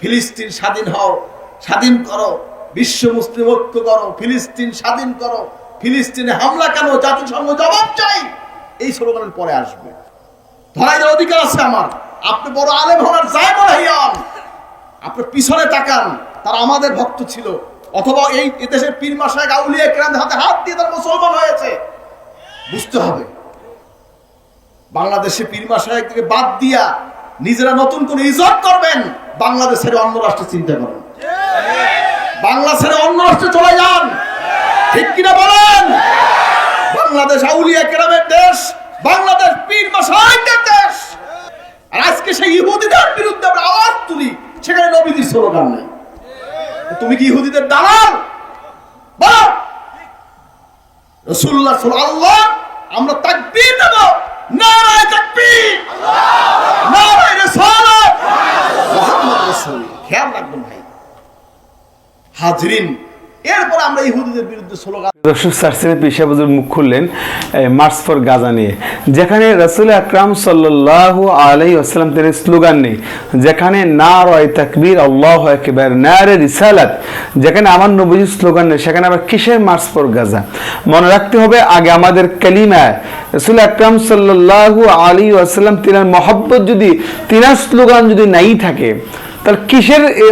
ফিলিস্তিন স্বাধীন হও, স্বাধীন করো, বিশ্ব মুসলিম ঐক্য করো, ফিলিস্তিন স্বাধীন করো, ফিলিস্তিনে হামলা কেন, জাতিসংঘ জবাব চাই, এই স্লোগানের পরে আসবে। ধরাই দেওয়ার অধিকার আছে আমার। আপনি বড় আলেম হওয়ার যায় বড় হইয়ান, আপনি পিছনে তাকান, তারা আমাদের ভক্ত ছিল, অথবা এই দেশের পীর মাশায়েখ আউলিয়া কেরামদের হাতে হাত দিয়ে তারা মুসলমান হয়েছে। বুঝতে হবে বাংলাদেশে পীর মাশায়েখকে বাদ দিয়া নিজেরা নতুন করে ইজ্জত করবেন, বাংলাদেশের অন্য রাষ্ট্রে চিন্তা করেন, বাংলা ছেড়ে অন্য রাষ্ট্রে চলে যান, ঠিক কিনা বলেন? বাংলাদেশ আউলিয়া কেরামের দেশ, বাংলাদেশ পীর মাশায়েখদের দেশ। আর আজকে সেই ইহুদিদের বিরুদ্ধে আমরা আওয়াজ তুলি, সেখানে নবীদের স্লোগান নেই। তুমি কি ইহুদিদের দালাল? বলো রাসূলুল্লাহ সাল্লাল্লাহু, আমরা তাকবীর দেব, নারায়ে তাকবীর, নারায়ে রিসালাত, মুহাম্মদ রাসূল। খেয়াল রাখবেন ভাই হাজরিন, এরপর আমরা ইহুদিদের বিরুদ্ধে স্লোগান। দর্শক সার্সের পেশা বুজুর মুখ খুললেন মার্চ ফর গাজা নিয়ে, যেখানে রাসূল আকরাম সাল্লাল্লাহু আলাইহি ওয়াসাল্লাম তিনি স্লোগান নেই, যেখানে নারায়ে তাকবীর, আল্লাহু আকবার, নারায়ে রিসালাত, যেখানে আমার নবীর স্লোগান নেই, সেখানে আবার কিসের মার্চ ফর গাজা? মনে রাখতে হবে আগে আমাদের কালিমা রাসূল আকরাম সাল্লাল্লাহু আলাইহি ওয়াসাল্লাম তিনার মহব্বত যদি, তিনার স্লোগান যদি নাই থাকে, তাহলে কিসের